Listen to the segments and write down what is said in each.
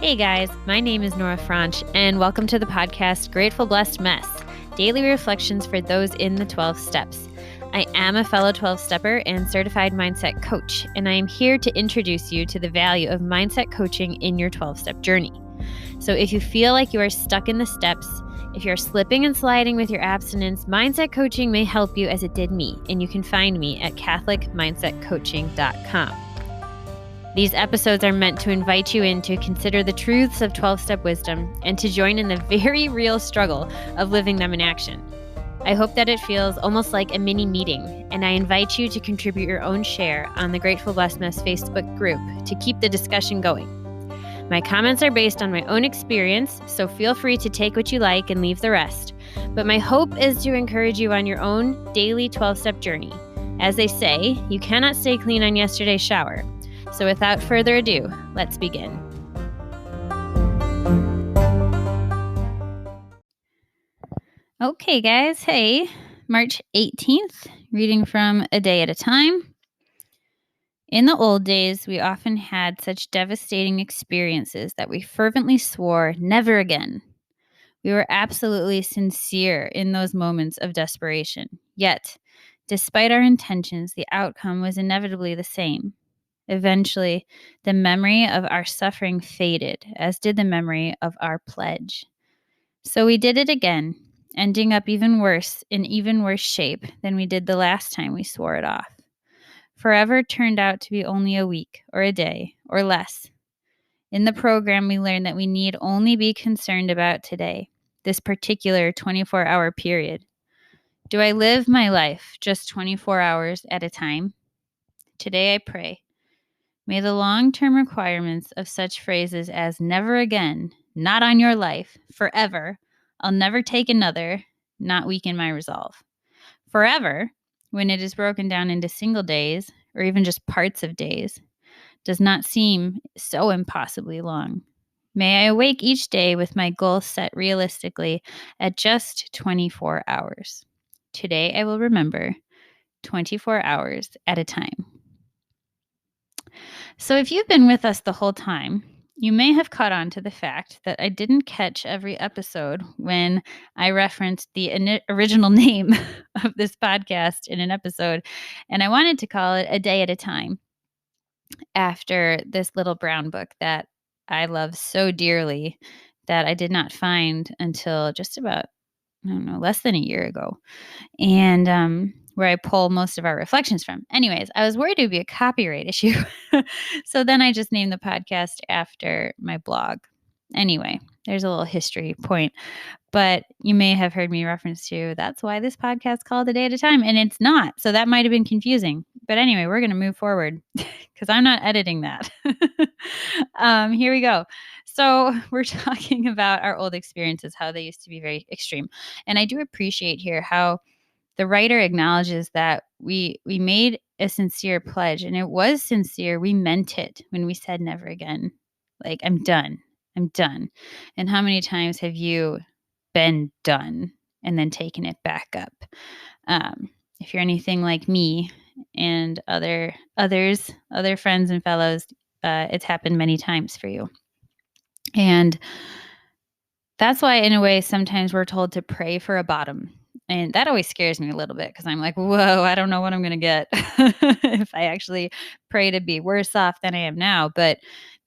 Hey guys, my name is Nora Franche, and welcome to the podcast Grateful Blessed Mess, daily reflections for those in the 12 steps. I am a fellow 12-stepper and certified mindset coach, and I am here to introduce you to the value of mindset coaching in your 12-step journey. So if you feel like you are stuck in the steps, if you're slipping and sliding with your abstinence, mindset coaching may help you as it did me, and you can find me at catholicmindsetcoaching.com. These episodes are meant to invite you in to consider the truths of 12-step wisdom and to join in the very real struggle of living them in action. I hope that it feels almost like a mini meeting, and I invite you to contribute your own share on the Grateful Blessed Mess Facebook group to keep the discussion going. My comments are based on my own experience, so feel free to take what you like and leave the rest. But my hope is to encourage you on your own daily 12-step journey. As they say, you cannot stay clean on yesterday's shower. So without further ado, let's begin. Okay, guys. Hey, March 18th, reading from A Day at a Time. In the old days, we often had such devastating experiences that we fervently swore never again. We were absolutely sincere in those moments of desperation. Yet, despite our intentions, the outcome was inevitably the same. Eventually, the memory of our suffering faded, as did the memory of our pledge. So we did it again, ending up even worse, in even worse shape than we did the last time we swore it off. Forever turned out to be only a week, or a day, or less. In the program, we learned that we need only be concerned about today, this particular 24-hour period. Do I live my life just 24 hours at a time? Today I pray. May the long-term requirements of such phrases as never again, not on your life, forever, I'll never take another, not weaken my resolve. Forever, when it is broken down into single days, or even just parts of days, does not seem so impossibly long. May I awake each day with my goal set realistically at just 24 hours. Today I will remember 24 hours at a time. So if you've been with us the whole time, you may have caught on to the fact that I didn't catch every episode when I referenced the original name of this podcast in an episode, and I wanted to call it A Day at a Time after this little brown book that I love so dearly that I did not find until just about, less than a year ago. And where I pull most of our reflections from. Anyways, I was worried it would be a copyright issue. So then I just named the podcast after my blog. Anyway, there's a little history point. But you may have heard me reference to, that's why this podcast is called A Day at a Time. And it's not. So that might have been confusing. But anyway, we're going to move forward because I'm not editing that. Here we go. So we're talking about our old experiences, how they used to be very extreme. And I do appreciate here how the writer acknowledges that we made a sincere pledge, and it was sincere. We meant it when we said never again. Like, I'm done. I'm done. And how many times have you been done and then taken it back up? If you're anything like me and other friends and fellows, it's happened many times for you. And that's why, in a way, sometimes we're told to pray for a bottom. And that always scares me a little bit because I'm like, whoa, I don't know what I'm going to get if I actually pray to be worse off than I am now. But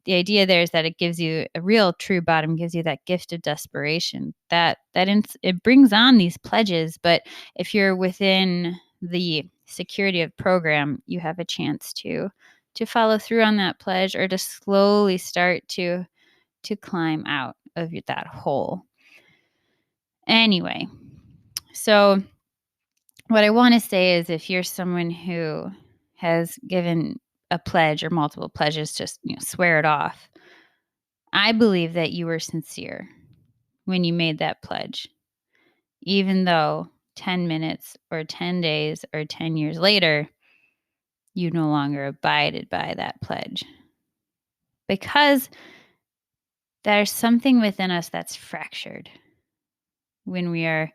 the idea there is that it gives you a real true bottom, gives you that gift of desperation it brings on these pledges. But if you're within the security of program, you have a chance to follow through on that pledge or to slowly start to climb out of that hole. Anyway. So what I want to say is if you're someone who has given a pledge or multiple pledges, just swear it off. I believe that you were sincere when you made that pledge, even though 10 minutes or 10 days or 10 years later, you no longer abided by that pledge. Because there's something within us that's fractured when we are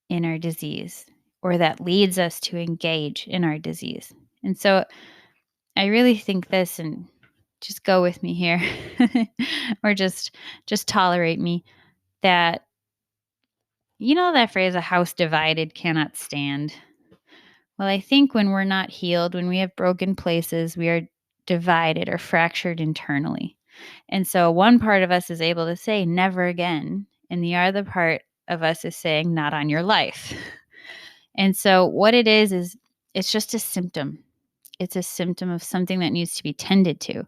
in our disease, or that leads us to engage in our disease. And so I really think this, and just go with me here or just tolerate me, that, you know, that phrase, a house divided cannot stand. Well, I think when we're not healed, when we have broken places, we are divided or fractured internally. And so one part of us is able to say never again, and the other part of us is saying not on your life. And so what it is it's just a symptom. It's a symptom of something that needs to be tended to.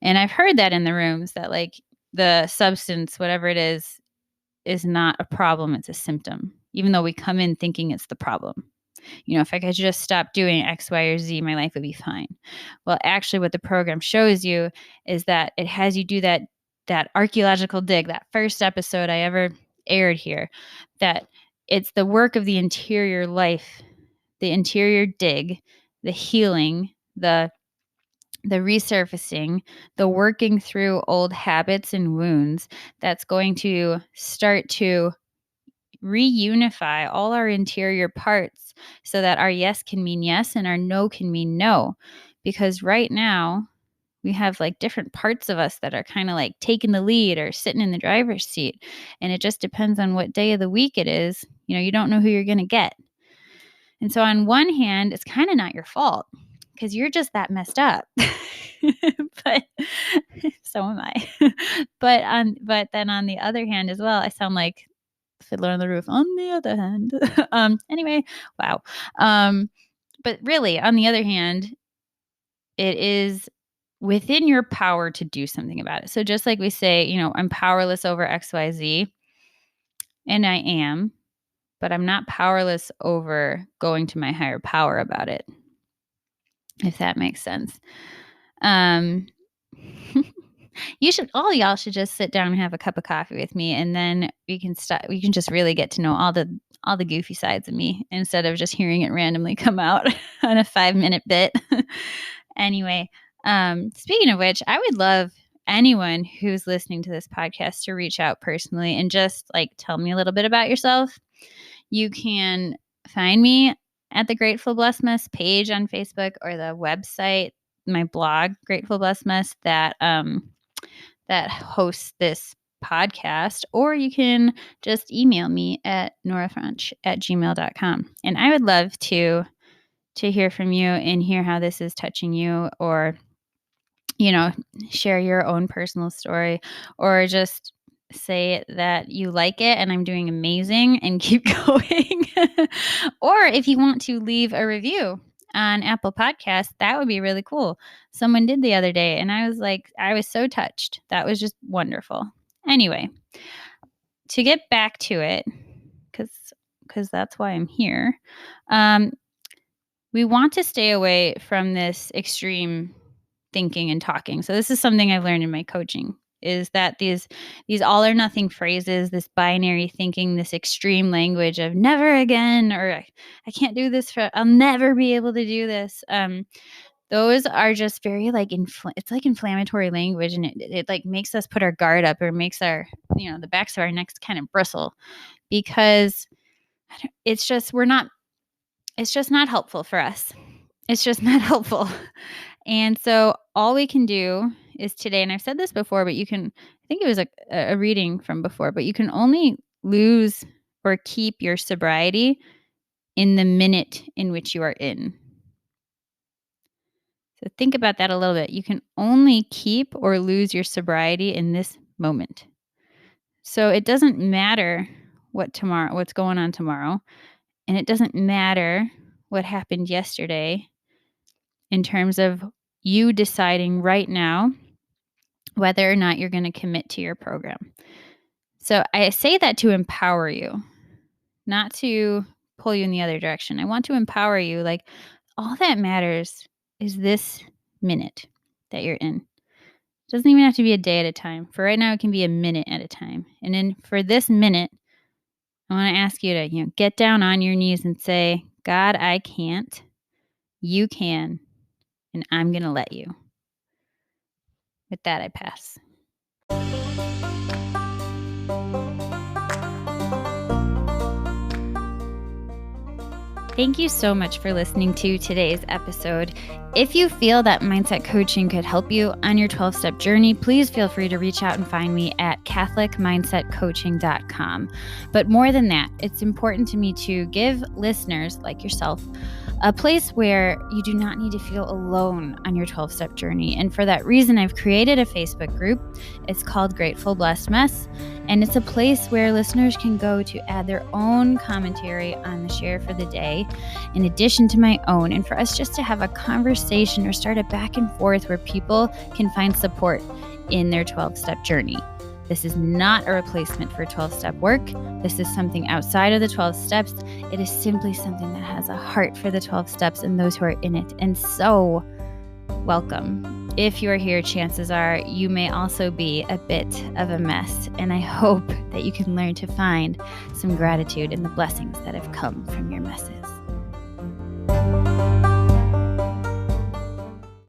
And I've heard that in the rooms, that like the substance, whatever it is not a problem, it's a symptom, even though we come in thinking it's the problem. You know, if I could just stop doing X, Y, or Z, my life would be fine. Well, actually, what the program shows you is that it has you do that archaeological dig, that first episode I ever aired here, that it's the work of the interior life, the interior dig, the healing, the resurfacing, the working through old habits and wounds that's going to start to reunify all our interior parts so that our yes can mean yes and our no can mean no. Because right now, we have like different parts of us that are kind of like taking the lead or sitting in the driver's seat. And it just depends on what day of the week it is. You know, you don't know who you're going to get. And so, on one hand, it's kind of not your fault because you're just that messed up. But so am I. But then on the other hand as well, I sound like Fiddler on the Roof. On the other hand, anyway, wow. But really, on the other hand, it is within your power to do something about it. So just like we say, you know, I'm powerless over XYZ, and I am, but I'm not powerless over going to my higher power about it, if that makes sense. All y'all should just sit down and have a cup of coffee with me, and then we can just really get to know all the goofy sides of me instead of just hearing it randomly come out on a 5-minute bit. Anyway, speaking of which, I would love anyone who's listening to this podcast to reach out personally and just like tell me a little bit about yourself. You can find me at the Grateful Blessed Mess page on Facebook or the website, my blog, Grateful Blessed Mess, that hosts this podcast, or you can just email me at norafranche@gmail.com. And I would love to hear from you and hear how this is touching you, or, you know, share your own personal story, or just say that you like it and I'm doing amazing and keep going. Or if you want to leave a review on Apple Podcasts, that would be really cool. Someone did the other day and I was so touched. That was just wonderful. Anyway, to get back to it, because that's why I'm here. We want to stay away from this extreme thinking and talking. So this is something I've learned in my coaching, is that these all or nothing phrases, this binary thinking, this extreme language of never again, or I can't do this, I'll never be able to do this. Those are just very like it's like inflammatory language, and it like makes us put our guard up, or makes our, you know, the backs of our necks kind of bristle, because it's just not helpful for us. It's just not helpful. And so all we can do is today, and I've said this before, but I think it was a reading from before, but you can only lose or keep your sobriety in the minute in which you are in. So think about that a little bit. You can only keep or lose your sobriety in this moment. So it doesn't matter what's going on tomorrow, and it doesn't matter what happened yesterday in terms of you deciding right now whether or not you're going to commit to your program. So I say that to empower you, not to pull you in the other direction. I want to empower you. Like, all that matters is this minute that you're in. It doesn't even have to be a day at a time. For right now, it can be a minute at a time. And then for this minute, I want to ask you to, get down on your knees and say, God, I can't. You can. And I'm going to let you. With that, I pass. Thank you so much for listening to today's episode. If you feel that mindset coaching could help you on your 12-step journey, please feel free to reach out and find me at catholicmindsetcoaching.com. But more than that, it's important to me to give listeners like yourself a place where you do not need to feel alone on your 12-step journey. And for that reason, I've created a Facebook group. It's called Grateful Blessed Mess. And it's a place where listeners can go to add their own commentary on the share for the day, in addition to my own, and for us just to have a conversation or start a back and forth where people can find support in their 12-step journey. This is not a replacement for 12-step work. This is something outside of the 12 steps. It is simply something that has a heart for the 12 steps and those who are in it. And so, welcome. If you are here, chances are you may also be a bit of a mess. And I hope that you can learn to find some gratitude in the blessings that have come from your messes.